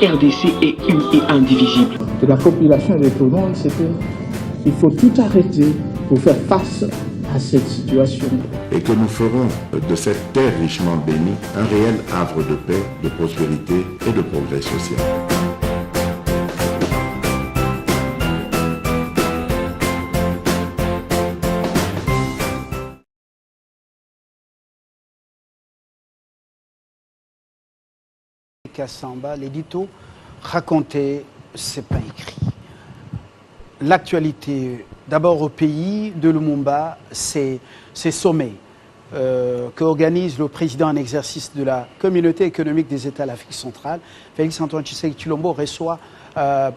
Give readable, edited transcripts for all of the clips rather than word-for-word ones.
RDC est une et indivisible. De la population et de tout le monde, c'est qu'il faut tout arrêter pour faire face à cette situation. Et que nous ferons de cette terre richement bénie un réel havre de paix, de prospérité et de progrès social. Kassamba, l'édito, raconter, c'est pas écrit. L'actualité, d'abord au pays de Lumumba, c'est ces sommets qu'organise le président en exercice de la Communauté économique des États de l'Afrique centrale. Félix-Antoine Tshisekedi Tshilombo reçoit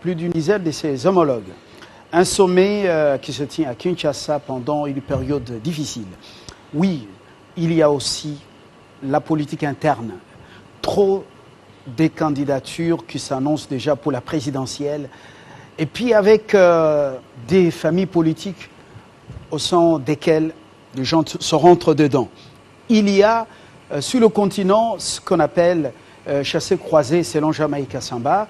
plus d'une dizaine de ses homologues. Un sommet qui se tient à Kinshasa pendant une période difficile. Oui, il y a aussi la politique interne. Trop des candidatures qui s'annoncent déjà pour la présidentielle. Et puis avec des familles politiques au sein desquelles les gens se rentrent dedans. Il y a sur le continent ce qu'on appelle chassé-croisé selon Jamaïque Kassamba.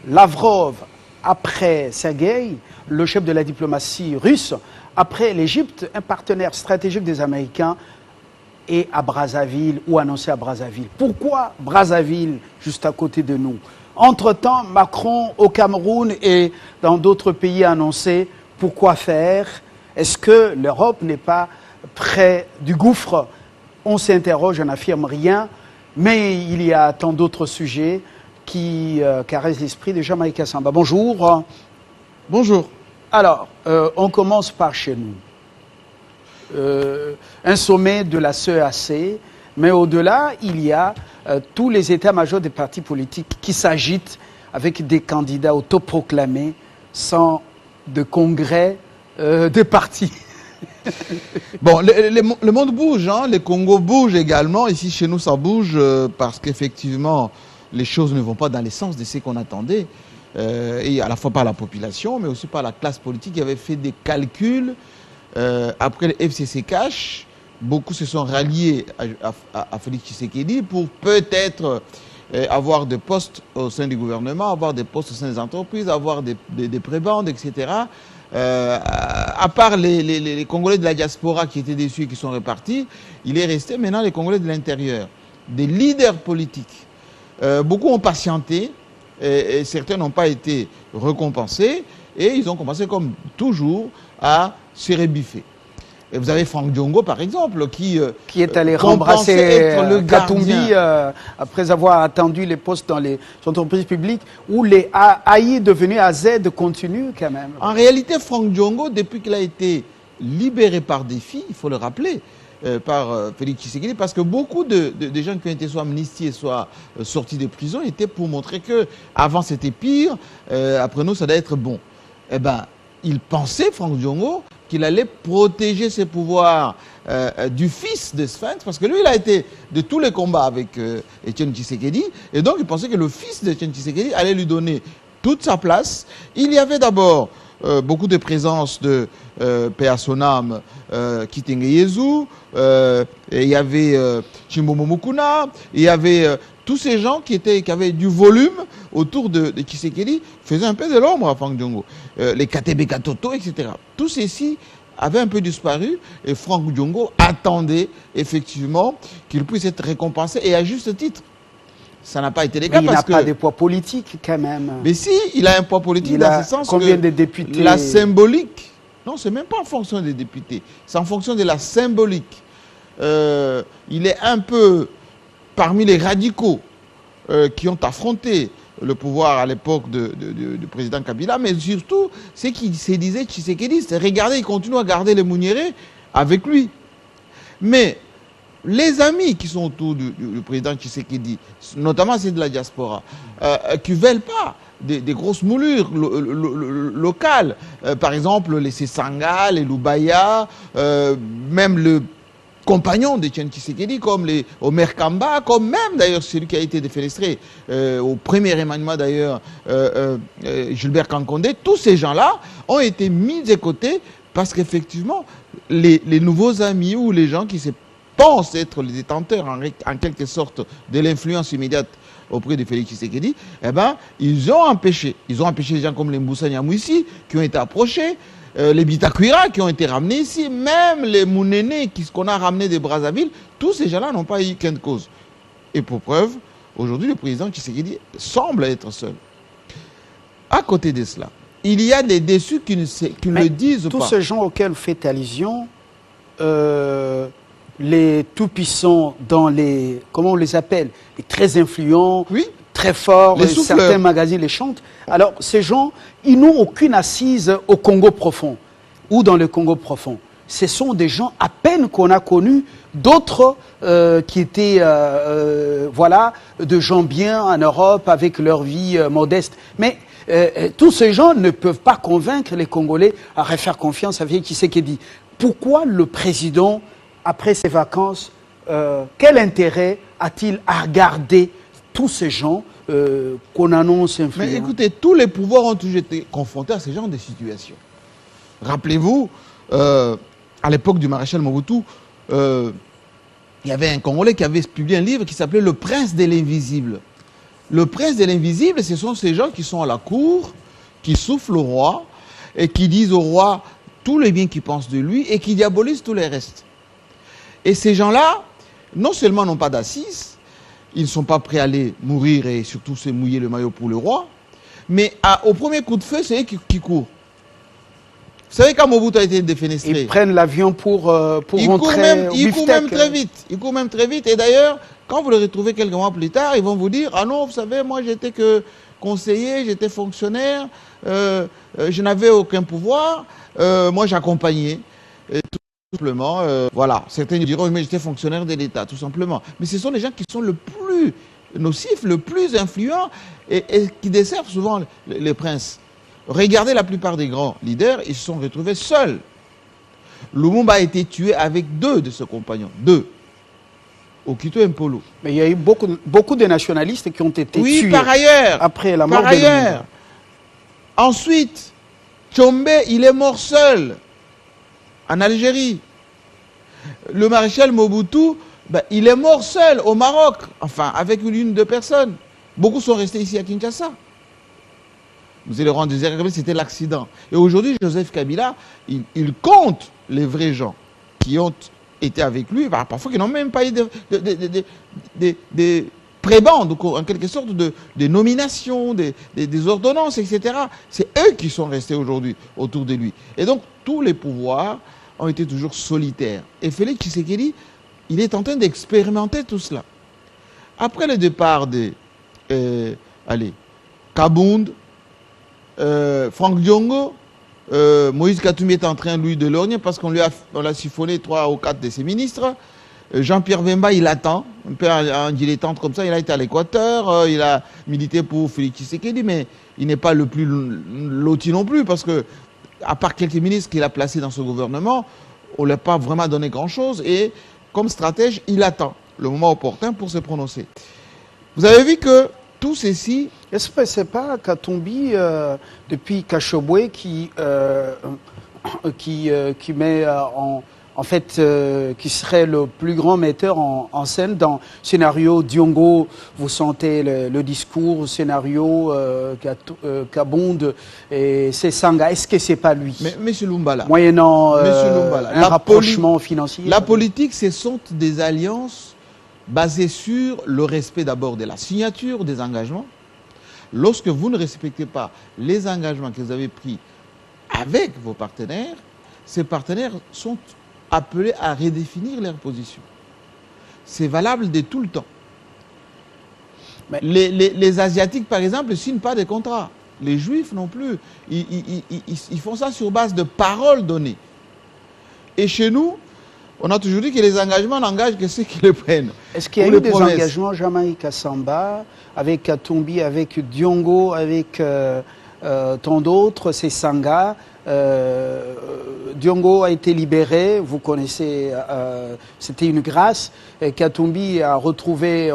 Lavrov, après Sergueï, le chef de la diplomatie russe, après l'Égypte, un partenaire stratégique des Américains, et à Brazzaville, ou annoncé à Brazzaville. Pourquoi Brazzaville, juste à côté de nous? Entre-temps, Macron, au Cameroun et dans d'autres pays, a annoncé pourquoi faire. Est-ce que l'Europe n'est pas près du gouffre? On s'interroge, on n'affirme rien, mais il y a tant d'autres sujets qui caressent l'esprit de Jamaïque Kassamba. Bonjour. Bonjour. Alors, on commence par chez nous. Un sommet de la CEAC, mais au-delà, il y a tous les états-majors des partis politiques qui s'agitent avec des candidats autoproclamés sans de congrès de partis. Bon, le monde bouge, hein, les Congos bougent également. Ici, chez nous, ça bouge parce qu'effectivement, les choses ne vont pas dans les sens de ce qu'on attendait. Et à la fois par la population, mais aussi par la classe politique qui avait fait des calculs. Après le FCC Cash, beaucoup se sont ralliés à Félix Tshisekedi pour peut-être avoir des postes au sein du gouvernement, avoir des postes au sein des entreprises, avoir des prébendes, etc. À part les Congolais de la diaspora qui étaient déçus et qui sont repartis, il est resté maintenant les Congolais de l'intérieur, des leaders politiques. Beaucoup ont patienté et certains n'ont pas été récompensés et ils ont commencé comme toujours à se rebiffer. Et vous avez Franck Diongo, par exemple, qui est allé rembrasser Katumbi après avoir attendu les postes dans les entreprises publiques, où les AI devenus AZ continuent quand même. En réalité, Franck Diongo, depuis qu'il a été libéré par défi, il faut le rappeler, par Félix Tshisekedi, parce que beaucoup de gens qui ont été soit amnistiés, soit sortis de prison, étaient pour montrer que avant c'était pire, après nous ça doit être bon. Eh ben, il pensait, Franck Diongo, qu'il allait protéger ses pouvoirs du fils de Sphinx, parce que lui, il a été de tous les combats avec Etienne Tshisekedi, et donc il pensait que le fils d'Etienne Tshisekedi allait lui donner toute sa place. Il y avait d'abord beaucoup de présence de P.A.Sonam, Kitenge Yezu, il y avait Chimbomo Mukuna, il y avait tous ces gens qui avaient du volume autour de Tshisekedi, faisaient un peu de l'ombre à Franck Diongo. Les KTB Katoto, etc. Tous ceux-ci avaient un peu disparu et Franck Diongo attendait effectivement qu'il puisse être récompensé et à juste titre. Ça n'a pas été le cas parce qu'il n'a pas de poids politique quand même. Mais si, il a un poids politique dans ce sens combien que de députés? La symbolique, non, c'est même pas en fonction des députés, c'est en fonction de la symbolique. Il est un peu parmi les radicaux qui ont affronté le pouvoir à l'époque du président Kabila, mais surtout, c'est qu'il se disait Tshisekedi, regardez, il continue à garder les Mouniérés avec lui. Mais les amis qui sont autour du président Tshisekedi, notamment ceux de la diaspora, qui ne veulent pas des grosses moulures locales, par exemple les Sessanga, les Lubaya, même le compagnons de Etienne Tshisekedi, comme les Omer Kamba, comme même d'ailleurs celui qui a été défenestré au premier remaniement d'ailleurs, Gilbert Kankonde, tous ces gens-là ont été mis de côté parce qu'effectivement, les nouveaux amis ou les gens qui se pensent être les détenteurs en quelque sorte de l'influence immédiate auprès de Félix Tshisekedi, eh ben, ils ont empêché. Ils ont empêché les gens comme les Moussa Nyamouissi qui ont été approchés, les Bitakuira qui ont été ramenés ici, même les Mounene qu'on a ramenés de Brazzaville, tous ces gens-là n'ont pas eu qu'une cause. Et pour preuve, aujourd'hui, le président Tshisekedi semble être seul. À côté de cela, il y a des déçus qui ne disent pas. Tous ces gens auxquels vous faites allusion, les tout-puissants dans les, comment on les appelle, les très influents, oui, très forts, certains magazines les chantent. Alors, ces gens, ils n'ont aucune assise au Congo profond ou dans le Congo profond. Ce sont des gens à peine qu'on a connus, d'autres qui étaient, voilà, de gens bien en Europe avec leur vie modeste. Mais tous ces gens ne peuvent pas convaincre les Congolais à refaire confiance à Félix Tshisekedi. Pourquoi le président, après ses vacances, quel intérêt a-t-il à regarder tous ces gens qu'on annonce influents? Mais écoutez, tous les pouvoirs ont toujours été confrontés à ce genre de situations. Rappelez-vous, à l'époque du maréchal Mobutu, il y avait un Congolais qui avait publié un livre qui s'appelait « Le prince de l'invisible ». Le prince de l'invisible, ce sont ces gens qui sont à la cour, qui soufflent au roi et qui disent au roi tous les biens qu'ils pensent de lui et qui diabolisent tous les restes. Et ces gens-là, non seulement n'ont pas d'assises, ils ne sont pas prêts à aller mourir et surtout se mouiller le maillot pour le roi, mais au premier coup de feu, c'est eux qui courent. Vous savez quand Mobutu a été défenestré, ils prennent l'avion pour rentrer au Ils courent même très vite. Ils courent même très vite. Et d'ailleurs, quand vous le retrouvez quelques mois plus tard, ils vont vous dire « Ah non, vous savez, moi j'étais que conseiller, j'étais fonctionnaire, je n'avais aucun pouvoir, moi j'accompagnais. » Tout simplement, voilà. Certains diront « Mais j'étais fonctionnaire de l'État, tout simplement. » Mais ce sont les gens qui sont le plus nocifs, le plus influents et qui desservent souvent les princes. Regardez la plupart des grands leaders, ils se sont retrouvés seuls. Lumumba a été tué avec 2 de ses compagnons. 2. Okito Mpolo. Mais il y a eu beaucoup de nationalistes qui ont été tués. Par ailleurs. Après la mort de Lumumba. Ensuite, Tchombe, il est mort seul en Algérie. Le maréchal Mobutu, ben, il est mort seul au Maroc. Enfin, avec une ou 2 personnes. Beaucoup sont restés ici à Kinshasa. Vous allez rendre des c'était l'accident. Et aujourd'hui, Joseph Kabila, il compte les vrais gens qui ont été avec lui, parfois qui n'ont même pas eu des prébendes, en quelque sorte, des nominations, des ordonnances, etc. C'est eux qui sont restés aujourd'hui autour de lui. Et donc, tous les pouvoirs ont été toujours solitaires. Et Félix Tshisekedi, il est en train d'expérimenter tout cela. Après le départ de Kabound, Franck Diongo, Moïse Katumbi est en train, lui, de lorgner parce qu'on l'a siphonné 3 ou 4 de ses ministres. Jean-Pierre Bemba, il attend, un peu en dilettante comme ça, il a été à l'Équateur, il a milité pour Félix Tshisekedi, mais il n'est pas le plus loti non plus parce que, à part quelques ministres qu'il a placés dans ce gouvernement, on ne lui a pas vraiment donné grand-chose et, comme stratège, il attend le moment opportun pour se prononcer. Vous avez vu que tout ceci... Est-ce que ce n'est pas Katumbi, depuis Kachobwe, qui met en fait, qui serait le plus grand metteur en scène dans scénario Diongo, vous sentez le discours, scénario Kabound et c'est Sanga. Est-ce que c'est pas lui? Mais M. Lumbala. Moyennant un rapprochement financier. La politique, ce sont des alliances basées sur le respect d'abord de la signature des engagements. Lorsque vous ne respectez pas les engagements que vous avez pris avec vos partenaires, ces partenaires sont appelés à redéfinir leur position. C'est valable de tout le temps. Mais les Asiatiques, par exemple, ne signent pas de contrats. Les Juifs non plus. Ils font ça sur base de paroles données. Et chez nous, on a toujours dit que les engagements n'engagent que ceux qui les prennent. Est-ce qu'il y a eu des engagements, Jamaïque Samba, avec Katumbi, avec Diongo, avec tant d'autres, c'est Sanga. Diongo a été libéré, vous connaissez, c'était une grâce. Katumbi a retrouvé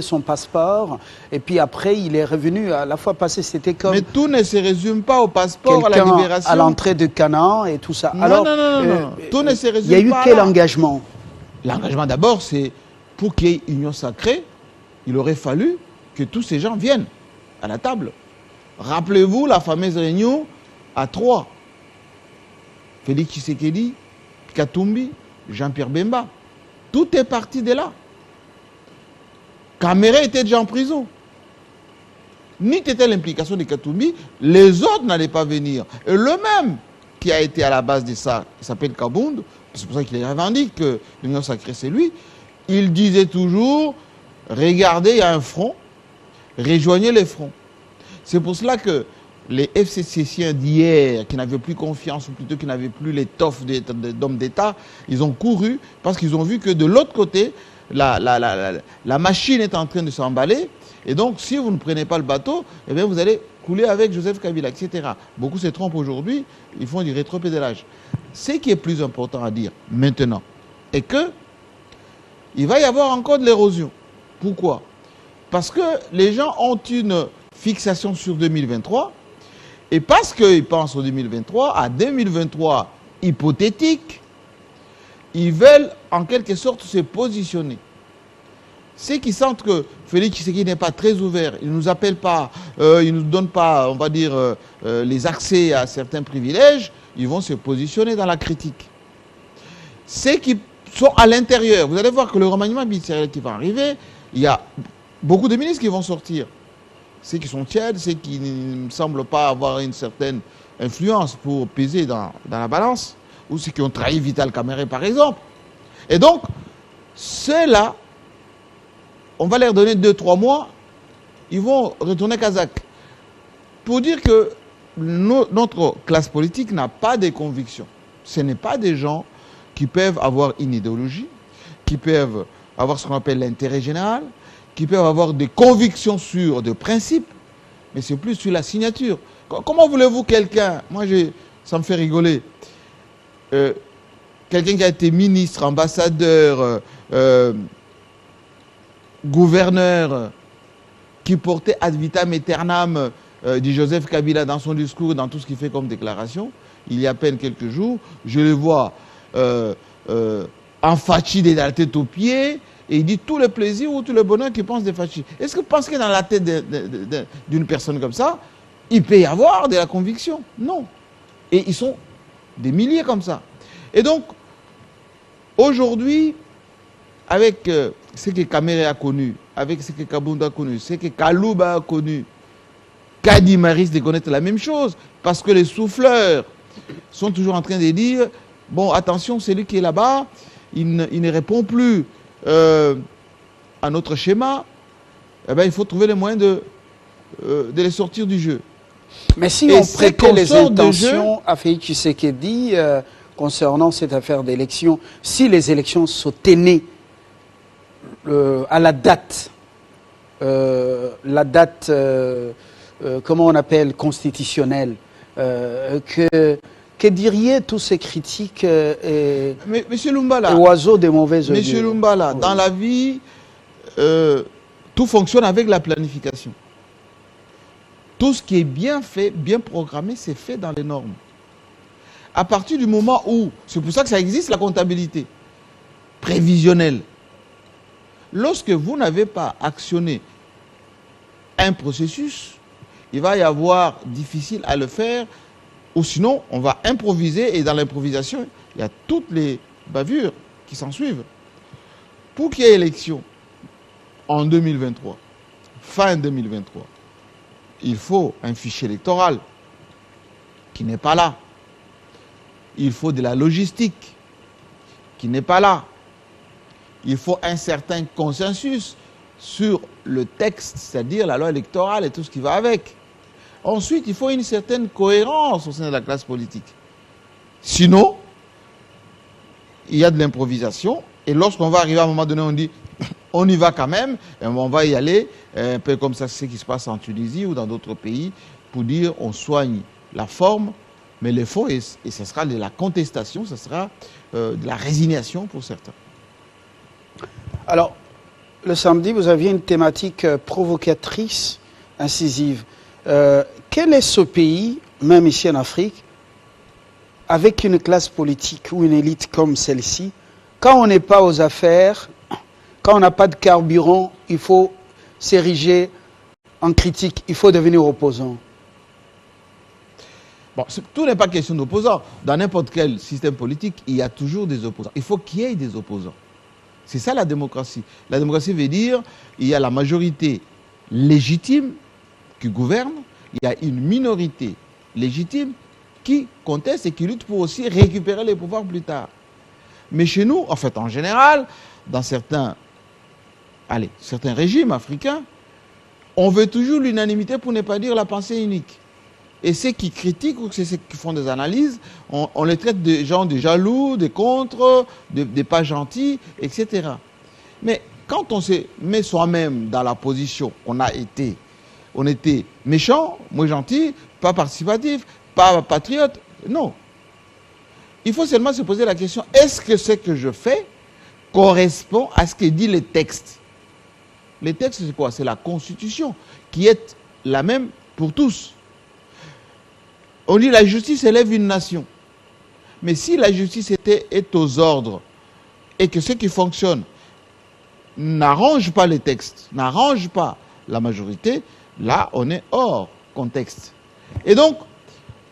son passeport et puis après il est revenu. À la fois passée, c'était comme... Mais tout ne se résume pas au passeport, à la libération. À l'entrée de Canaan et tout ça. Non, alors, non. Tout ne se résume pas. Il y a eu quel engagement? L'engagement d'abord, c'est pour qu'il y ait union sacrée il aurait fallu que tous ces gens viennent à la table. Rappelez-vous la fameuse réunion à 3. Félix Tshisekedi, Katumbi, Jean-Pierre Bemba. Tout est parti de là. Kamere était déjà en prison. Ni était l'implication de Katumbi, les autres n'allaient pas venir. Et le même qui a été à la base de ça, il s'appelle Kabound, c'est pour ça qu'il revendique que l'Union sacrée c'est lui, il disait toujours, regardez, il y a un front, rejoignez les fronts. C'est pour cela que les FCCiens d'hier, qui n'avaient plus confiance, ou plutôt qui n'avaient plus l'étoffe d'hommes d'État, ils ont couru parce qu'ils ont vu que de l'autre côté, la machine est en train de s'emballer. Et donc, si vous ne prenez pas le bateau, eh bien, vous allez couler avec Joseph Kabila, etc. Beaucoup se trompent aujourd'hui, ils font du rétropédalage. Ce qui est plus important à dire maintenant est que il va y avoir encore de l'érosion. Pourquoi? Parce que les gens ont une fixation sur 2023, et parce qu'ils pensent au 2023, à 2023 hypothétique, ils veulent en quelque sorte se positionner. Ceux qui sentent que Félix Tshisekedi n'est pas très ouvert, il ne nous appelle pas, il ne nous donne pas, on va dire, les accès à certains privilèges, ils vont se positionner dans la critique. Ceux qui sont à l'intérieur, vous allez voir que le remaniement ministériel qui va arriver, il y a beaucoup de ministres qui vont sortir. Ceux qui sont tièdes, ceux qui ne semblent pas avoir une certaine influence pour peser dans la balance, ou ceux qui ont trahi Vital Kamerhe par exemple. Et donc, ceux-là, on va leur donner 2-3 mois, ils vont retourner Kazakh. Pour dire que notre classe politique n'a pas de convictions. Ce n'est pas des gens qui peuvent avoir une idéologie, qui peuvent avoir ce qu'on appelle l'intérêt général, qui peuvent avoir des convictions sur des principes, mais c'est plus sur la signature. Comment voulez-vous quelqu'un, moi ça me fait rigoler, quelqu'un qui a été ministre, ambassadeur, gouverneur, qui portait ad vitam aeternam du Joseph Kabila dans son discours, dans tout ce qu'il fait comme déclaration, il y a à peine quelques jours, je le vois en fachi de la tête aux pieds, et il dit tout le plaisir ou tout le bonheur qu'il pense des fachis. Est-ce que vous pensez que dans la tête d'une personne comme ça, il peut y avoir de la conviction? Non. Et ils sont des milliers comme ça. Et donc, aujourd'hui, avec ce que Kamerhe a connu, avec ce que Kabound a connu, ce que Kalouba a connu, Kadima risque de connaître la même chose, parce que les souffleurs sont toujours en train de dire, bon, attention, celui qui est là-bas, il ne répond plus à notre schéma, eh bien, il faut trouver les moyens de les sortir du jeu. Mais si on prêtait les intentions à Félix Tshisekedi concernant cette affaire d'élection, si les élections se tenaient à la date, comment on appelle, constitutionnelle, que diriez tous ces critiques et oiseaux des mauvaises augures? Monsieur Lumbala, oui. Dans la vie, tout fonctionne avec la planification. Tout ce qui est bien fait, bien programmé, c'est fait dans les normes. À partir du moment où, c'est pour ça que ça existe la comptabilité prévisionnelle. Lorsque vous n'avez pas actionné un processus, il va y avoir difficile à le faire, ou sinon on va improviser, et dans l'improvisation, il y a toutes les bavures qui s'en suivent. Pour qu'il y ait élection en 2023, fin 2023, il faut un fichier électoral qui n'est pas là. Il faut de la logistique qui n'est pas là. Il faut un certain consensus sur le texte, c'est-à-dire la loi électorale et tout ce qui va avec. Ensuite, il faut une certaine cohérence au sein de la classe politique. Sinon, il y a de l'improvisation, et lorsqu'on va arriver à un moment donné, on dit on y va quand même, et on va y aller, un peu comme ça, c'est ce qui se passe en Tunisie ou dans d'autres pays, pour dire on soigne la forme, mais le fond, et ce sera de la contestation, ce sera de la résignation pour certains. Alors, le samedi, vous aviez une thématique provocatrice, incisive. Quel est ce pays, même ici en Afrique, avec une classe politique ou une élite comme celle-ci, quand on n'est pas aux affaires, quand on n'a pas de carburant, il faut s'ériger en critique, il faut devenir opposant? Bon, tout n'est pas question d'opposants. Dans n'importe quel système politique, il y a toujours des opposants. Il faut qu'il y ait des opposants. C'est ça la démocratie. La démocratie veut dire qu'il y a la majorité légitime qui gouverne, il y a une minorité légitime qui conteste et qui lutte pour aussi récupérer les pouvoirs plus tard. Mais chez nous, en fait, en général, dans certains régimes africains, on veut toujours l'unanimité pour ne pas dire la pensée unique. Et ceux qui critiquent ou ceux qui font des analyses, on les traite de gens de jaloux, de contre, de pas gentils, etc. Mais quand on se met soi-même dans la position qu'on a été, on était méchant, moins gentil, pas participatif, pas patriote, non. Il faut seulement se poser la question, est-ce que ce que je fais correspond à ce que dit le texte? Les textes, c'est quoi? C'est la Constitution, qui est la même pour tous. On dit la justice élève une nation. Mais si la justice est aux ordres et que ce qui fonctionne n'arrange pas les textes, n'arrange pas la majorité, là, on est hors contexte. Et donc,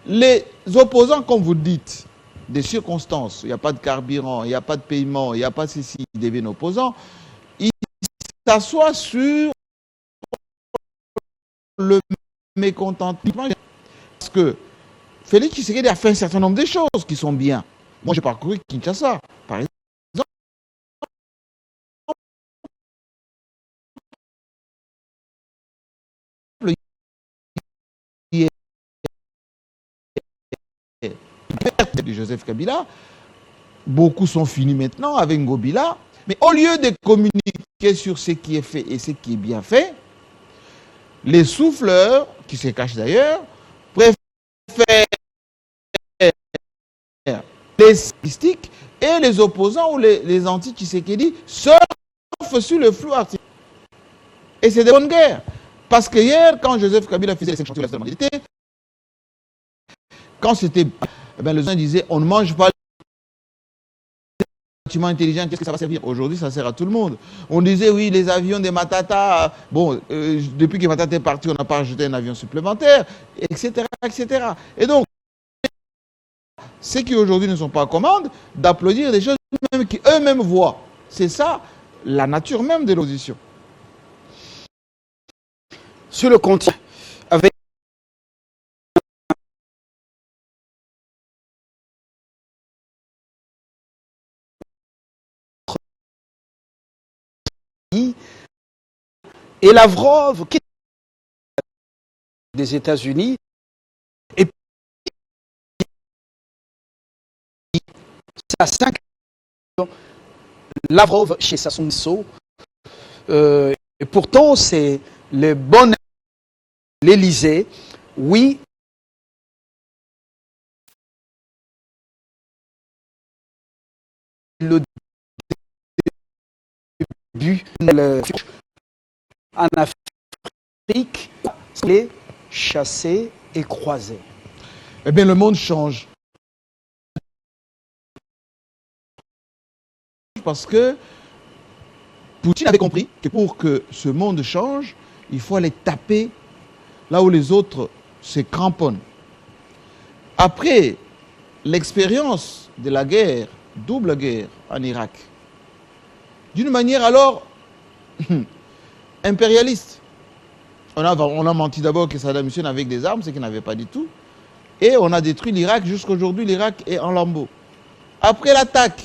les opposants, comme vous dites, des circonstances, il n'y a pas de carburant, il n'y a pas de paiement, il n'y a pas ceci, ils deviennent opposants, ils s'assoient sur le mécontentement. Parce que Félix Tshisekedi a fait un certain nombre de choses qui sont bien. Moi, j'ai parcouru Kinshasa, par exemple. De Joseph Kabila, beaucoup sont finis maintenant avec Ngobila, mais au lieu de communiquer sur ce qui est fait et ce qui est bien fait, les souffleurs, qui se cachent d'ailleurs, préfèrent les statistiques et les opposants ou les anti-Tshisekedi surfent sur le flou artistique. Et c'est de bonnes guerres. Parce que hier, quand Joseph Kabila faisait les 5 chantiers de la stabilité, quand c'était... Eh bien, les gens disaient, on ne mange pas les bâtiments intelligents, qu'est-ce que ça va servir? Aujourd'hui, ça sert à tout le monde. On disait, oui, les avions des Matata, bon, depuis que Matata est parti, on n'a pas rajouté un avion supplémentaire, etc., etc. Et donc, ceux qui aujourd'hui ne sont pas en commande, d'applaudir des choses même qui eux-mêmes voient. C'est ça, la nature même de l'opposition. Sur le continent, avec et Lavrov, qui est des États-Unis, et c'est à 5 Lavrov chez Sassou Nguesso, et pourtant c'est le bon l'Élysée, oui. Le début en Afrique, c'est chasser et croiser. Eh bien, le monde change. Parce que Poutine avait compris que pour que ce monde change, il faut aller taper là où les autres se cramponnent. Après l'expérience de la guerre, double guerre en Irak, d'une manière alors impérialiste. On a menti d'abord que Saddam Hussein avait des armes, ce qu'il n'avait pas du tout. Et on a détruit l'Irak. Jusqu'à aujourd'hui, l'Irak est en lambeaux. Après l'attaque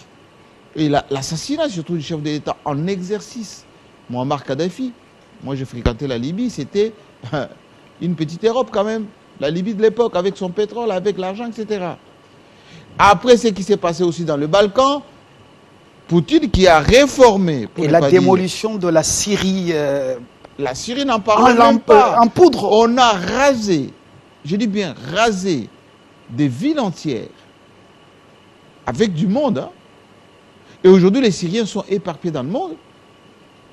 et l'assassinat surtout du chef de l'État en exercice, Muammar Kadhafi, moi j'ai fréquenté la Libye, c'était une petite Europe quand même. La Libye de l'époque, avec son pétrole, avec l'argent, etc. Après ce qui s'est passé aussi dans le Balkan, Poutine qui a réformé... Et la démolition de la Syrie... La Syrie n'en parle même pas. En poudre. On a rasé, je dis bien rasé, des villes entières, avec du monde. Hein. Et aujourd'hui, les Syriens sont éparpillés dans le monde,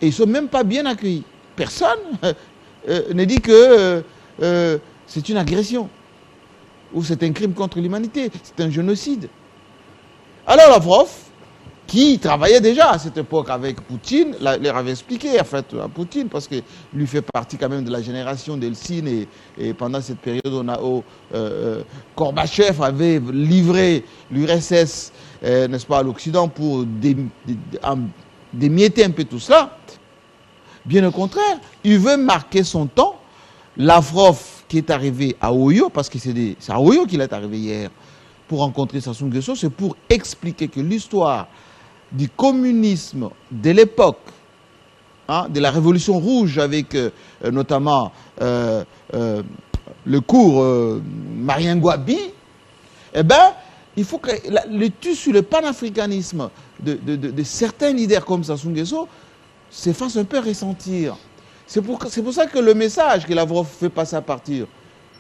et ils ne sont même pas bien accueillis. Personne ne dit que c'est une agression, ou c'est un crime contre l'humanité, c'est un génocide. Alors Lavrov qui travaillait déjà à cette époque avec Poutine, leur avait expliqué en fait à Poutine, parce que lui fait partie quand même de la génération d'Eltsine, et pendant cette période, Gorbatchev avait livré l'URSS, n'est-ce pas, à l'Occident pour démietter un peu tout cela. Bien au contraire, il veut marquer son temps. Lavrov, qui est arrivé à Oyo, parce que c'est à Oyo qu'il est arrivé hier, pour rencontrer Sassou Nguesso, c'est pour expliquer que l'histoire du communisme de l'époque, hein, de la Révolution rouge, avec notamment le cours Marien Ngouabi, eh ben, il faut que l'étude sur le panafricanisme de certains leaders comme Sassou Nguesso se fasse un peu ressentir. C'est pour ça que le message que Lavrov fait passer à partir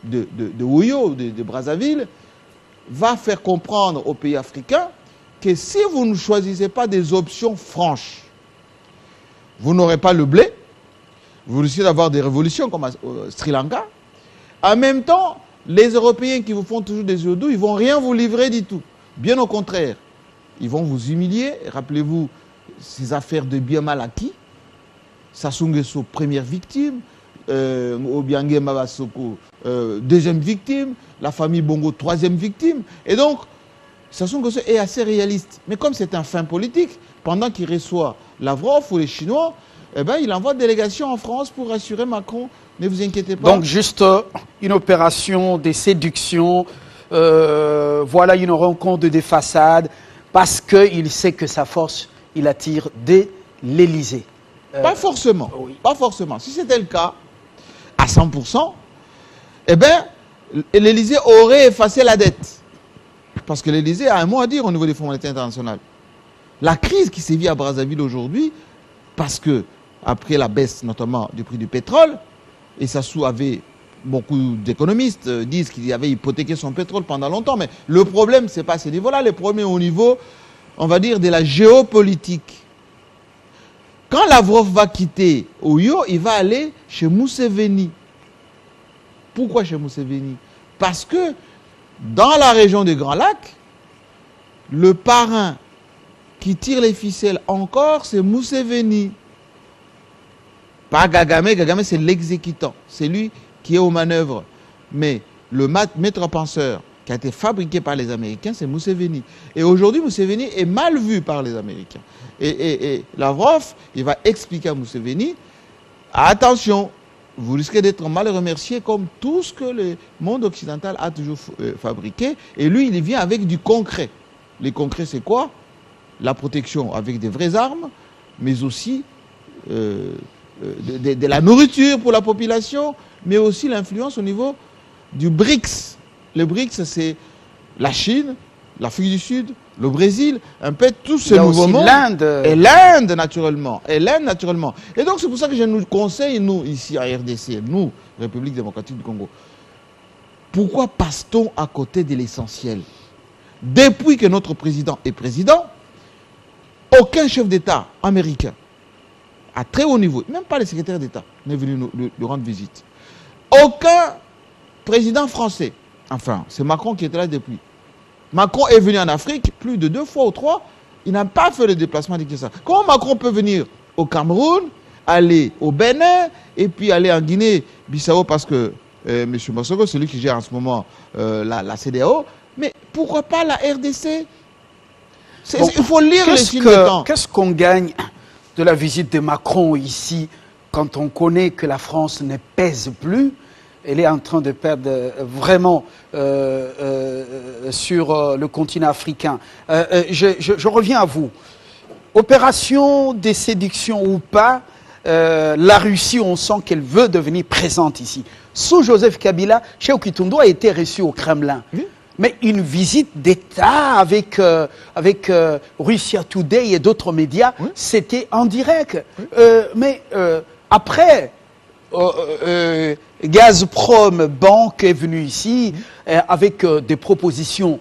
de Oyo, de Brazzaville, va faire comprendre aux pays africains que si vous ne choisissez pas des options franches, vous n'aurez pas le blé, vous risquez d'avoir des révolutions comme au Sri Lanka. En même temps, les Européens qui vous font toujours des yeux doux, ils ne vont rien vous livrer du tout. Bien au contraire, ils vont vous humilier. Rappelez-vous ces affaires de bien mal acquis. Sassou Nguesso, première victime. Obiangé Mabasoko, deuxième victime. La famille Bongo, troisième victime. Et donc, Sassou Nguesso est assez réaliste. Mais comme c'est un fin politique, pendant qu'il reçoit Lavrov ou les Chinois, eh ben, il envoie une délégation en France pour rassurer Macron. Ne vous inquiétez pas. Donc, juste une opération de séduction. Voilà une rencontre des façades. Parce qu'il sait que sa force, il attire dès l'Élysée. Pas forcément. Oui. Pas forcément. Si c'était le cas, à 100%, eh bien, l'Élysée aurait effacé la dette. Parce que l'Élysée a un mot à dire au niveau des fonds monétaires internationaux. La crise qui sévit à Brazzaville aujourd'hui, parce que, après la baisse notamment du prix du pétrole, et Sassou avait, beaucoup d'économistes disent qu'il avait hypothéqué son pétrole pendant longtemps, mais le problème, ce n'est pas à ce niveau-là, le problème est au niveau, on va dire, de la géopolitique. Quand Lavrov va quitter Oyo, il va aller chez Museveni. Pourquoi chez Museveni? Parce que dans la région des Grands Lacs, le parrain qui tire les ficelles encore, c'est Museveni. Pas Kagame, Kagame c'est l'exécutant, c'est lui qui est aux manœuvres. Mais le maître penseur qui a été fabriqué par les Américains, c'est Museveni. Et aujourd'hui, Museveni est mal vu par les Américains. Et Lavrov, il va expliquer à Museveni, attention, vous risquez d'être mal remercié comme tout ce que le monde occidental a toujours fabriqué. Et lui, il vient avec du concret. Le concret, c'est quoi? La protection avec des vraies armes, mais aussi de la nourriture pour la population, mais aussi l'influence au niveau du BRICS. Le BRICS, c'est la Chine, l'Afrique du Sud, le Brésil, un peu tout ce nouveau monde. L'Inde. Et l'Inde, naturellement. Et donc, c'est pour ça que je nous conseille, nous, ici à RDC, nous, République démocratique du Congo, pourquoi passe-t-on à côté de l'essentiel? Depuis que notre président est président, aucun chef d'État américain, à très haut niveau, même pas les secrétaires d'État, n'est venu nous rendre visite. Aucun président français, enfin, c'est Macron qui était là depuis. Macron est venu en Afrique plus de 2 fois ou 3. Il n'a pas fait le déplacement de ça. Comment Macron peut venir au Cameroun, aller au Bénin et puis aller en Guinée-Bissau parce que M. Massogo, c'est lui qui gère en ce moment la CEDEAO. Mais pourquoi pas la RDC? Bon, il faut lire les signes de temps. Qu'est-ce qu'on gagne de la visite de Macron ici quand on connaît que la France ne pèse plus? Elle est en train de perdre vraiment sur le continent africain. Je reviens à vous. Opération de séduction ou pas, la Russie, on sent qu'elle veut devenir présente ici. Sous Joseph Kabila, Cheikh Kitoundou a été reçu au Kremlin. Oui. Mais une visite d'État avec Russia Today et d'autres médias, oui, c'était en direct. Oui. Mais après... Gazprom Bank est venu ici avec des propositions,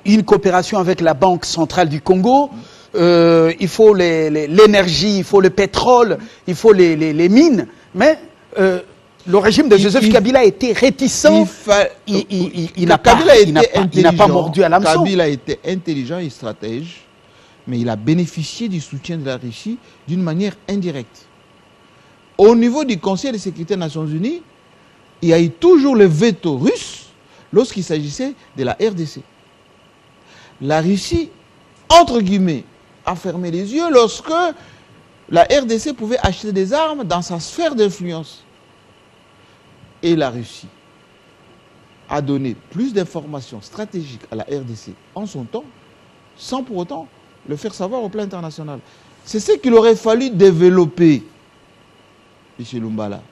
une coopération avec la Banque centrale du Congo. Il faut l'énergie, il faut le pétrole, il faut les mines. Mais le régime de Joseph Kabila a été réticent. Il n'a pas mordu à l'hameçon. Kabila a été intelligent et stratège. mais il a bénéficié du soutien de la Russie d'une manière indirecte. Au niveau du Conseil de sécurité des Nations Unies, il y a eu toujours le veto russe lorsqu'il s'agissait de la RDC. La Russie, entre guillemets, a fermé les yeux lorsque la RDC pouvait acheter des armes dans sa sphère d'influence. Et la Russie a donné plus d'informations stratégiques à la RDC en son temps, sans pour autant le faire savoir au plan international. C'est ce qu'il aurait fallu développer, M. Lumbala.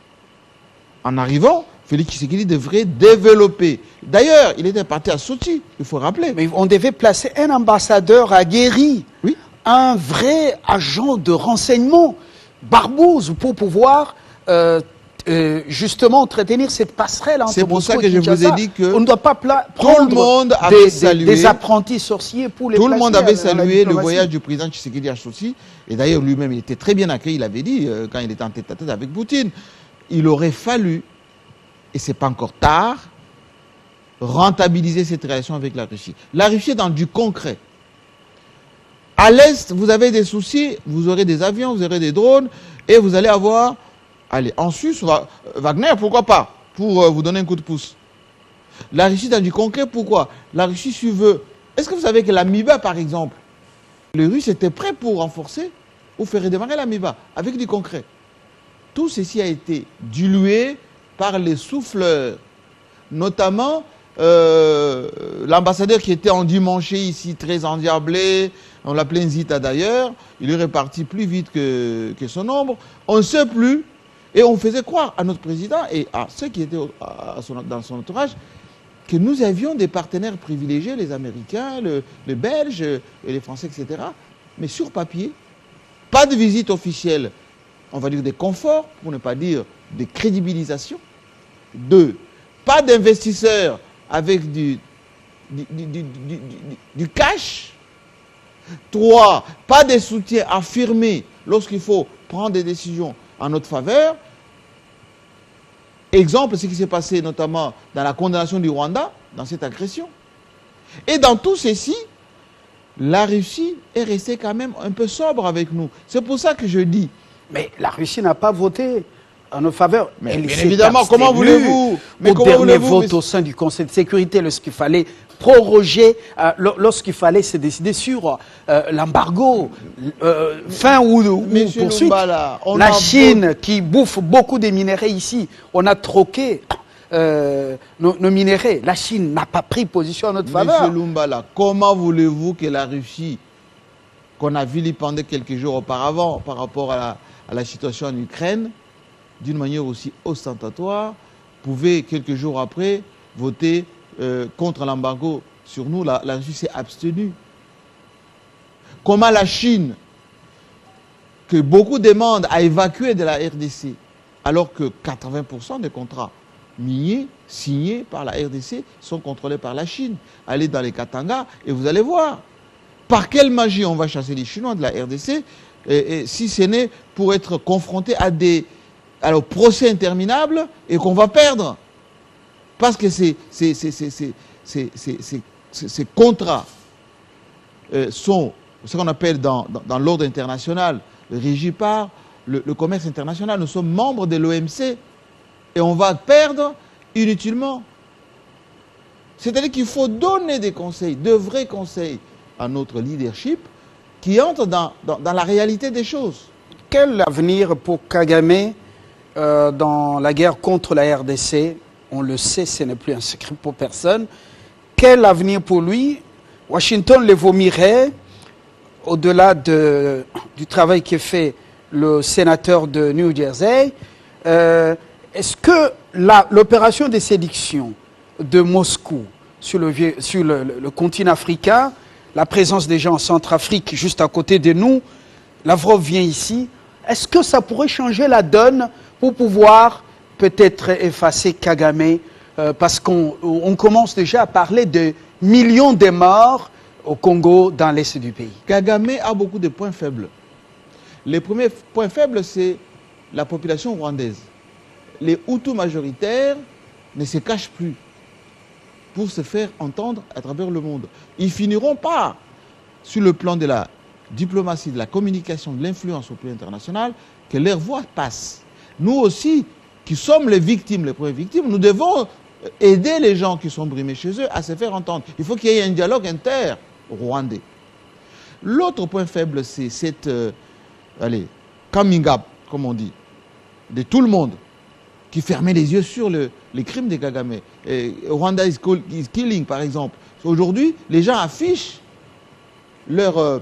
En arrivant, Félix Tshisekedi devrait développer. D'ailleurs, il était parti à Sochi, il faut rappeler. Mais on devait placer un ambassadeur aguerri, Oui. un vrai agent de renseignement, Barbouze, pour pouvoir justement entretenir cette passerelle entre C'est pour Moscou ça que et je vous ai Kinshasa. dit que on ne doit pas tout le prendre monde avait salué. des apprentis sorciers pour les Tout le placer monde avait dans la salué le diplomatie. voyage du président Tshisekedi à Sochi. Et d'ailleurs, lui-même, il était très bien accueilli. Il avait dit, quand il était en tête-à-tête avec Poutine, il aurait fallu, et ce n'est pas encore tard, rentabiliser cette relation avec la Russie. La Russie est dans du concret. À l'Est, vous avez des soucis, vous aurez des avions, vous aurez des drones, et vous allez avoir... Allez, en Suisse, Wagner, pourquoi pas, pour vous donner un coup de pouce. La Russie dans du concret, pourquoi? La Russie, si veut... Est-ce que vous savez que l'AMIBA, par exemple, les Russes étaient prêts pour renforcer ou faire redémarrer l'AMIBA, avec du concret. Tout ceci a été dilué par les souffleurs, notamment l'ambassadeur qui était endimanché ici, très endiablé, on l'appelait Nzita d'ailleurs, il est reparti plus vite que son ombre, on ne sait plus, et on faisait croire à notre président et à ceux qui étaient dans son entourage que nous avions des partenaires privilégiés, les Américains, les Belges, et les Français, etc. Mais sur papier, pas de visite officielle, on va dire des conforts, pour ne pas dire des crédibilisations. 2, pas d'investisseurs avec du cash. 3, pas de soutien affirmé lorsqu'il faut prendre des décisions en notre faveur. Exemple, ce qui s'est passé notamment dans la condamnation du Rwanda, dans cette agression. Et dans tout ceci, la Russie est restée quand même un peu sobre avec nous. C'est pour ça que je dis... Mais la Russie n'a pas voté en nos faveurs. Mais elle bien s'est évidemment, comment abstenue voulez-vous? Mais au comment dernier voulez-vous? vote au sein du Conseil de sécurité, lorsqu'il fallait proroger, lorsqu'il fallait se décider sur l'embargo, fin ou Monsieur poursuite. Lumbala, on La a Chine qui bouffe beaucoup de minéraux ici, on a troqué nos minéraux. La Chine n'a pas pris position en notre faveur. Monsieur Lumbala, comment voulez-vous que la Russie, qu'on a vilipendé quelques jours auparavant par rapport à la situation en Ukraine, d'une manière aussi ostentatoire, pouvait quelques jours après voter contre l'embargo sur nous? La Russie s'est abstenue. Comment la Chine, que beaucoup demandent à évacuer de la RDC, alors que 80% des contrats miniers signés par la RDC sont contrôlés par la Chine? Allez dans les Katanga et vous allez voir. Par quelle magie on va chasser les Chinois de la RDC, si ce n'est pour être confronté à des procès interminables et qu'on va perdre? Parce que ces contrats sont ce qu'on appelle dans l'ordre international régi par le commerce international. Nous sommes membres de l'OMC et on va perdre inutilement. C'est-à-dire qu'il faut donner des conseils, de vrais conseils à notre leadership qui entre dans la réalité des choses. Quel avenir pour Kagame dans la guerre contre la RDC? On le sait, ce n'est plus un secret pour personne. Quel avenir pour lui? Washington le vomirait, au-delà du travail que fait le sénateur de New Jersey. Est-ce que l'opération de séduction de Moscou sur le continent africain, la présence des gens en Centrafrique juste à côté de nous, Lavrov vient ici, est-ce que ça pourrait changer la donne pour pouvoir peut-être effacer Kagame, parce qu'on commence déjà à parler de millions de morts au Congo, dans l'est du pays? Kagame a beaucoup de points faibles. Le premier point faible, c'est la population rwandaise. Les Hutus majoritaires ne se cachent plus pour se faire entendre à travers le monde. Ils finiront par, sur le plan de la diplomatie, de la communication, de l'influence au plan international, que leur voix passe. Nous aussi, qui sommes les victimes, les premières victimes, nous devons aider les gens qui sont brimés chez eux à se faire entendre. Il faut qu'il y ait un dialogue inter-rwandais. L'autre point faible, c'est cette, coming up, comme on dit, de tout le monde, qui fermait les yeux sur les crimes des Kagame. Rwanda is killing, par exemple. Aujourd'hui, les gens affichent leur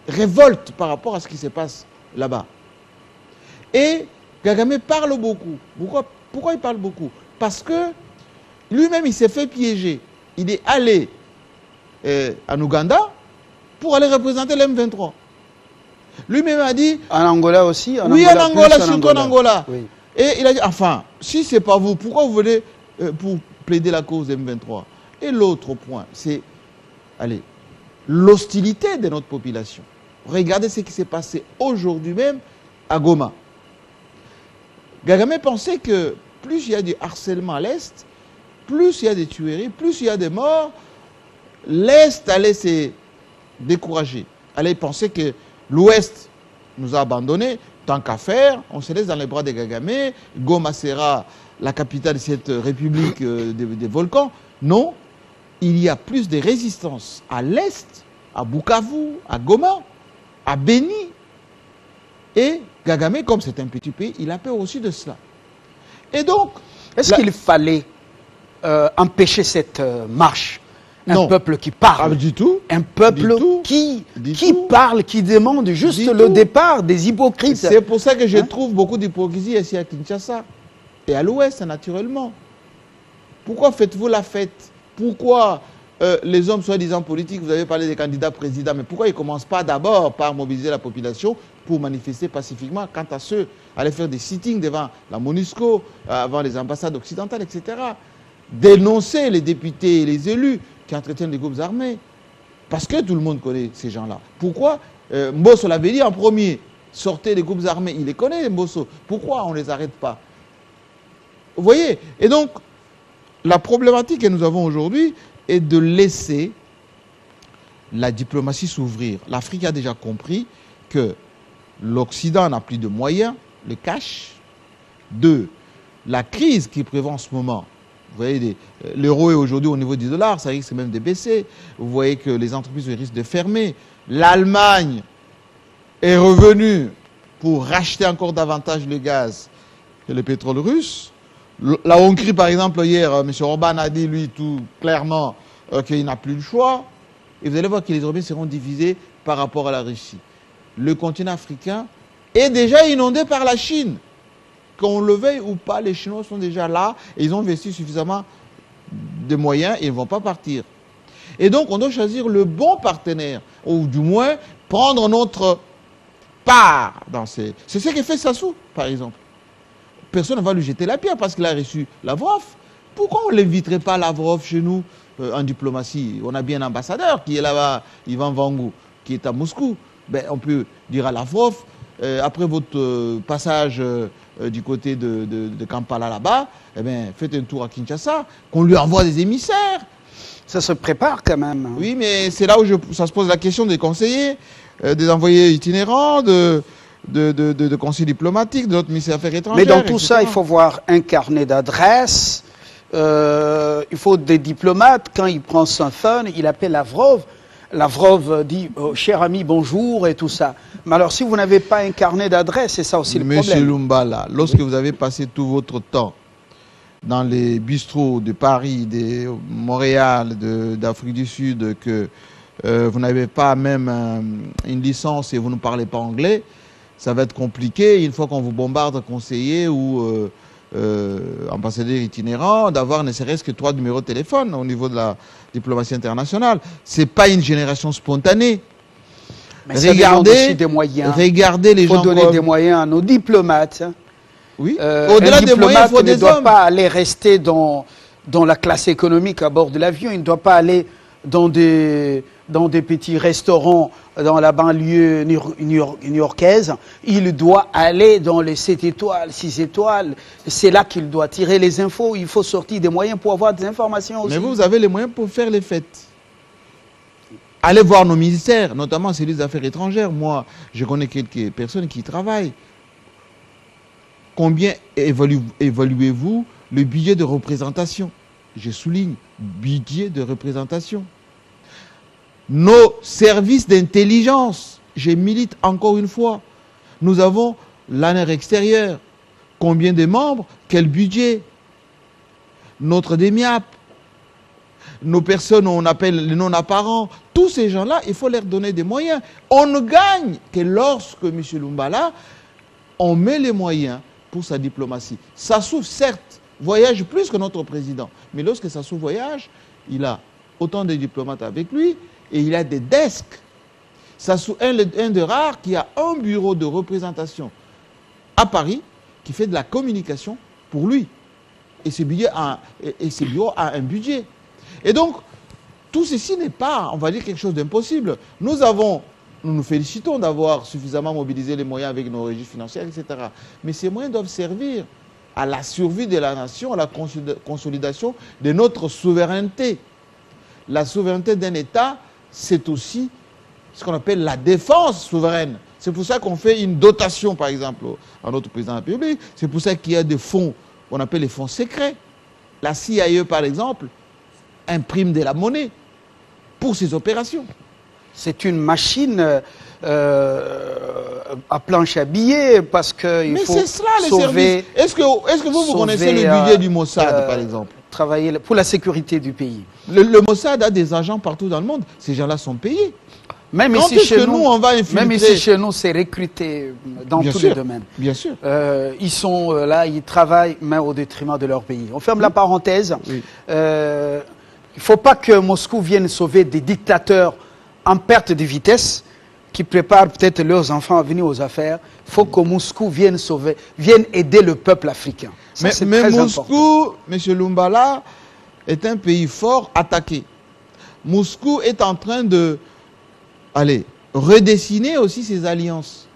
révolte par rapport à ce qui se passe là-bas. Et Kagame parle beaucoup. Pourquoi il parle beaucoup? Parce que lui-même, il s'est fait piéger. Il est allé en Ouganda pour aller représenter l'M23. Lui-même a dit... En Angola aussi? Oui, en Angola, surtout en Angola. Oui. Et il a dit, enfin, si ce n'est pas vous, pourquoi vous venez pour plaider la cause M23? Et l'autre point, c'est l'hostilité de notre population. Regardez ce qui s'est passé aujourd'hui même à Goma. Kagame pensait que plus il y a du harcèlement à l'Est, plus il y a des tueries, plus il y a des morts, l'Est allait se décourager. Allait penser que l'Ouest nous a abandonnés, tant qu'à faire, on se laisse dans les bras de Kagame, Goma sera la capitale de cette république des volcans. Non, il y a plus de résistance à l'Est, à Bukavu, à Goma, à Beni. Et Kagame, comme c'est un petit pays, il a peur aussi de cela. Et donc... Est-ce qu'il fallait empêcher cette marche? Un peuple qui parle. Du tout. Un peuple qui parle, qui demande juste le départ des hypocrites. C'est pour ça que je trouve beaucoup d'hypocrisie ici à Kinshasa et à l'Ouest, naturellement. Pourquoi faites-vous la fête? Pourquoi les hommes soi-disant politiques, vous avez parlé des candidats présidents, mais pourquoi ils ne commencent pas d'abord par mobiliser la population pour manifester pacifiquement, quant à ceux aller faire des sittings devant la MONUSCO, avant les ambassades occidentales, etc. Dénoncer les députés et les élus qui entretiennent les groupes armés. Parce que tout le monde connaît ces gens-là. Pourquoi Mbosso l'avait dit en premier, sortez les groupes armés. Il les connaît, Mbosso. Pourquoi on ne les arrête pas? Vous voyez? Et donc, la problématique que nous avons aujourd'hui est de laisser la diplomatie s'ouvrir. L'Afrique a déjà compris que l'Occident n'a plus de moyens, le cash. 2, la crise qui prévaut en ce moment. Vous voyez, l'euro est aujourd'hui au niveau du dollar, ça risque même de baisser. Vous voyez que les entreprises risquent de fermer. L'Allemagne est revenue pour racheter encore davantage le gaz et le pétrole russe. La Hongrie, par exemple, hier, M. Orban a dit, lui, tout clairement, qu'il n'a plus le choix. Et vous allez voir que les Européens seront divisés par rapport à la Russie. Le continent africain est déjà inondé par la Chine. Qu'on le veuille ou pas, les Chinois sont déjà là et ils ont investi suffisamment de moyens et ils ne vont pas partir. Et donc, on doit choisir le bon partenaire, ou du moins, prendre notre part dans ces... C'est ce que fait Sassou, par exemple. Personne ne va lui jeter la pierre parce qu'il a reçu Lavrov. Pourquoi on ne l'inviterait pas Lavrov chez nous en diplomatie? On a bien un ambassadeur qui est là-bas, Ivan Vangou, qui est à Moscou. Ben, on peut dire à Lavrov, après votre passage du côté de Kampala là-bas, eh bien, faites un tour à Kinshasa, qu'on lui envoie des émissaires. Ça se prépare quand même. Oui, mais c'est là où ça se pose la question des conseillers, des envoyés itinérants, de conseillers diplomatiques, de notre ministère des Affaires étrangères. Mais dans tout etc. ça, il faut voir un carnet d'adresses. Il faut des diplomates. Quand il prend son phone, il appelle Lavrov. Lavrov dit oh, « cher ami, bonjour » et tout ça. Mais alors, si vous n'avez pas un carnet d'adresses, c'est ça aussi le problème. Monsieur Lumbala, lorsque vous avez passé tout votre temps dans les bistrots de Paris, de Montréal, d'Afrique du Sud, que vous n'avez pas même une licence et vous ne parlez pas anglais, ça va être compliqué, une fois qu'on vous bombarde conseiller ou ambassadeur itinérant, d'avoir ne serait-ce que 3 numéros de téléphone au niveau de la diplomatie internationale. Ce n'est pas une génération spontanée. Mais ça demande aussi des moyens. Regardez les gens. Il faut donner des moyens à nos diplomates. Oui. Au-delà des moyens, il faut des hommes. Il ne doit pas aller rester dans la classe économique à bord de l'avion. Il ne doit pas aller dans des petits restaurants dans la banlieue new-yorkaise. Il doit aller dans les 7 étoiles, 6 étoiles. C'est là qu'il doit tirer les infos. Il faut sortir des moyens pour avoir des informations aussi. Mais vous avez les moyens pour faire les fêtes. Allez voir nos ministères, notamment celui des Affaires étrangères. Moi, je connais quelques personnes qui y travaillent. Combien évaluez-vous le budget de représentation? Je souligne, budget de représentation. Nos services d'intelligence, je milite encore une fois. Nous avons l'ANR extérieur. Combien de membres? Quel budget? Notre DEMIAP. Nos personnes, on appelle les non-apparents. Tous ces gens-là, il faut leur donner des moyens. On ne gagne que lorsque M. Lumbala, on met les moyens pour sa diplomatie. Sassou, certes, voyage plus que notre président. Mais lorsque Sassou voyage, il a autant de diplomates avec lui et il a des desks. Sassou est un des rares qui a un bureau de représentation à Paris qui fait de la communication pour lui. Et ce bureau a un budget. Et donc, tout ceci n'est pas, on va dire, quelque chose d'impossible. Nous nous félicitons d'avoir suffisamment mobilisé les moyens avec nos régies financières, etc. Mais ces moyens doivent servir à la survie de la nation, à la consolidation de notre souveraineté. La souveraineté d'un État, c'est aussi ce qu'on appelle la défense souveraine. C'est pour ça qu'on fait une dotation, par exemple, à notre président de la République. C'est pour ça qu'il y a des fonds, qu'on appelle les fonds secrets. La CIA, par exemple, imprime de la monnaie pour ces opérations. C'est une machine à planche à billets parce qu'il faut c'est cela, les sauver... services. Est-ce que vous connaissez le budget du Mossad, par exemple? Travailler pour la sécurité du pays. Le Mossad a des agents partout dans le monde. Ces gens-là sont payés. Même Quand ici chez nous, on va infiltrer... Même ici chez nous, c'est recruté dans Bien tous sûr, les domaines. Bien sûr. Ils sont là, ils travaillent, mais au détriment de leur pays. On ferme la parenthèse. Oui. Il ne faut pas que Moscou vienne sauver des dictateurs en perte de vitesse qui préparent peut-être leurs enfants à venir aux affaires. Il faut que Moscou vienne aider le peuple africain. Ça, Mais très Moscou, M. Lumbala, est un pays fort attaqué. Moscou est en train de redessiner aussi ses alliances.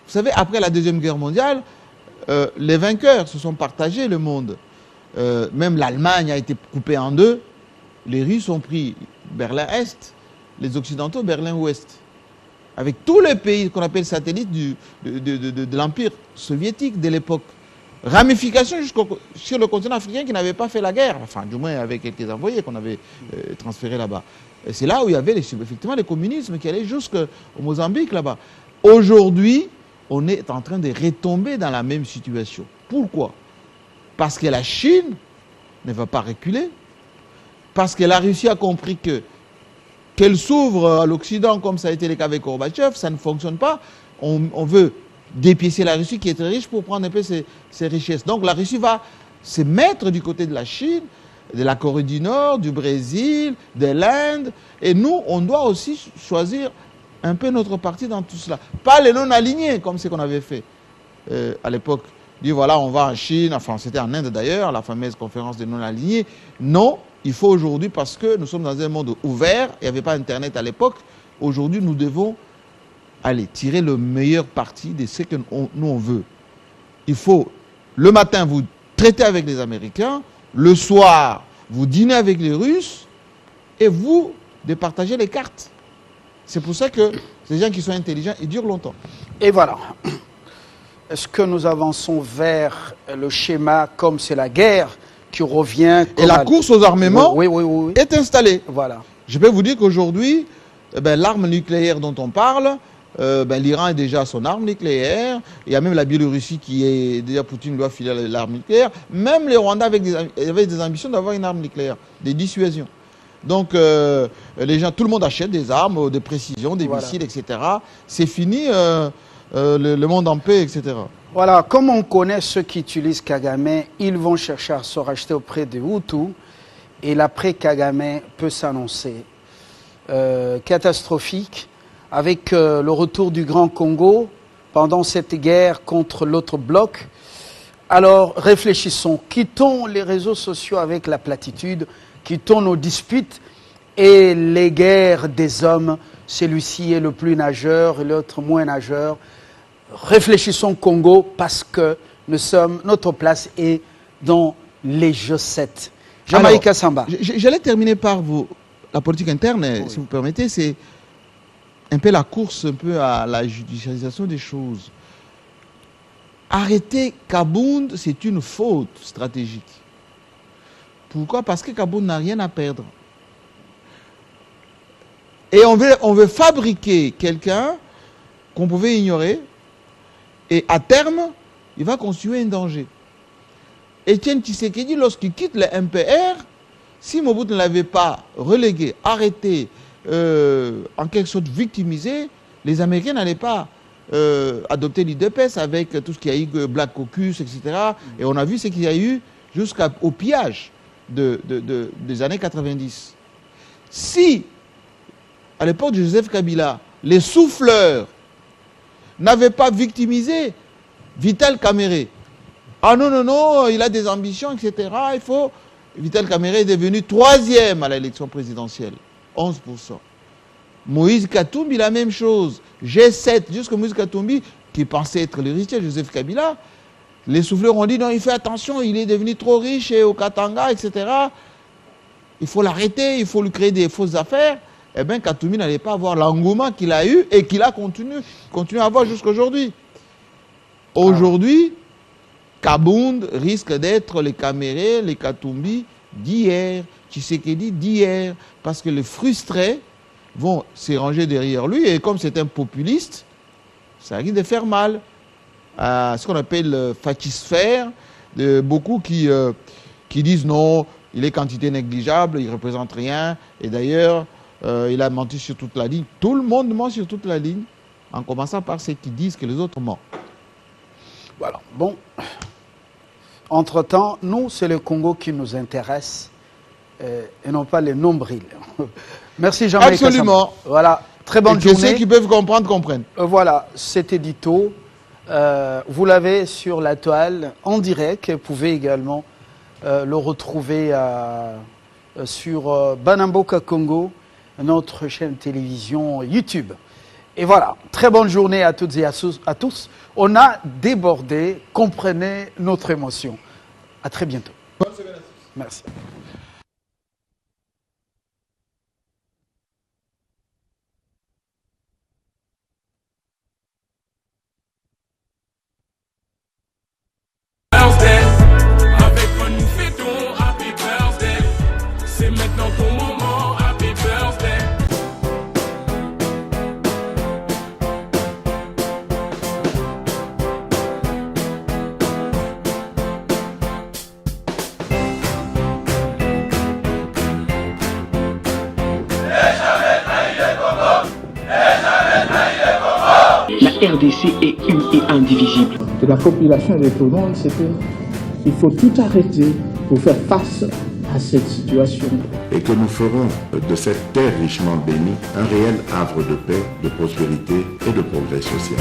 Vous savez, après la Deuxième Guerre mondiale, les vainqueurs se sont partagés le monde. Même l'Allemagne a été coupée en deux. Les Russes ont pris Berlin-Est, les Occidentaux Berlin-Ouest. Avec tous les pays qu'on appelle satellites de l'Empire soviétique de l'époque. Ramification sur le continent africain qui n'avait pas fait la guerre, enfin du moins avec quelques envoyés qu'on avait transférés là-bas. C'est là où il y avait effectivement le communisme qui allait jusqu'au Mozambique là-bas. Aujourd'hui, on est en train de retomber dans la même situation. Pourquoi? Parce que la Chine ne va pas reculer, parce que la Russie a compris qu'elle s'ouvre à l'Occident comme ça a été le cas avec Gorbatchev, ça ne fonctionne pas. On veut dépiécer la Russie qui est très riche pour prendre un peu ses richesses. Donc la Russie va se mettre du côté de la Chine, de la Corée du Nord, du Brésil, de l'Inde. Et nous, on doit aussi choisir un peu notre parti dans tout cela. Pas les non-alignés, comme ce qu'on avait fait à l'époque. Dire voilà, on va en Chine, enfin c'était en Inde d'ailleurs, la fameuse conférence des non-alignés. Non, il faut aujourd'hui, parce que nous sommes dans un monde ouvert, il n'y avait pas Internet à l'époque, aujourd'hui nous devons tirer le meilleur parti de ce que nous on veut. Il faut, le matin, vous traiter avec les Américains, le soir, vous dînez avec les Russes, et vous départagez les cartes. C'est pour ça que ces gens qui sont intelligents, ils durent longtemps. Et voilà. Est-ce que nous avançons vers le schéma comme c'est la guerre qui revient... Et la course aux armements oui. est installée. Voilà. Je peux vous dire qu'aujourd'hui, l'arme nucléaire dont on parle, l'Iran est déjà à son arme nucléaire. Il y a même la Biélorussie qui est déjà, Poutine doit filer l'arme nucléaire. Même les Rwandais avaient des ambitions d'avoir une arme nucléaire, des dissuasions. Donc les gens, tout le monde achète des armes de précision, des missiles, etc. C'est fini le monde en paix, etc. Voilà, comme on connaît ceux qui utilisent Kagame, ils vont chercher à se racheter auprès des Hutus. Et l'après-Kagame peut s'annoncer catastrophique, avec le retour du Grand Congo pendant cette guerre contre l'autre bloc. Alors réfléchissons, quittons les réseaux sociaux avec la platitude, quittons nos disputes et les guerres des hommes, celui-ci est le plus nageur et l'autre moins nageur. Réfléchissons Congo parce que notre place est dans les G7. Jamaïca Samba. J'allais terminer par vous la politique interne, si vous permettez, c'est un peu la course un peu à la judiciarisation des choses. Arrêter Kabound, c'est une faute stratégique. Pourquoi? Parce que Kabound n'a rien à perdre. Et on veut fabriquer quelqu'un qu'on pouvait ignorer, et à terme, il va constituer un danger. Étienne Tshisekedi, lorsqu'il quitte le MPR, si Mobutu ne l'avait pas relégué, arrêté, en quelque sorte victimisé, les Américains n'allaient pas adopter l'UDPS avec tout ce qu'il y a eu, Black Caucus, etc. Et on a vu ce qu'il y a eu jusqu'au pillage des années 90. Si, à l'époque de Joseph Kabila, les souffleurs n'avaient pas victimisé Vital Kamerhe, ah non, non, non, il a des ambitions, etc. Vital Kamerhe est devenu 3e à l'élection présidentielle, 11%. Moïse Katumbi, la même chose. G7, jusqu'à Moïse Katumbi, qui pensait être l'héritier de Joseph Kabila, les souffleurs ont dit non, il fait attention, il est devenu trop riche au Katanga, etc. Il faut l'arrêter, il faut lui créer des fausses affaires. Eh bien, Katumbi n'allait pas avoir l'engouement qu'il a eu et qu'il a continue à avoir jusqu'à aujourd'hui. Aujourd'hui, Kabound risque d'être les Kamerhe, les Katumbi d'hier, Tshisekedi d'hier, parce que les frustrés vont se ranger derrière lui, et comme c'est un populiste, ça risque de faire mal à ce qu'on appelle fatisphère, de beaucoup qui disent non, il est quantité négligeable, il ne représente rien, et d'ailleurs, il a menti sur toute la ligne. Tout le monde ment sur toute la ligne, en commençant par ceux qui disent que les autres mentent. Voilà, bon. Entre-temps, nous, c'est le Congo qui nous intéresse et non pas les nombrils. Merci Jean-Marie Kassamba. Absolument. Voilà, très bonne et journée. Ceux qui peuvent comprendre, comprennent. Voilà, cet édito, vous l'avez sur la toile en direct. Vous pouvez également le retrouver sur Banamboka Congo, notre chaîne télévision YouTube. Et voilà, très bonne journée à toutes et à tous. On a débordé, comprenez notre émotion. À très bientôt. Bonne semaine à tous. Merci. Avec moi nous fêtons Happy Birthday. C'est maintenant ton moment, Happy Birthday. La RDC est une et indivisible. De la population et de tout le monde, c'était il faut tout arrêter pour faire face à cette situation. Et que nous ferons de cette terre richement bénie un réel havre de paix, de prospérité et de progrès social.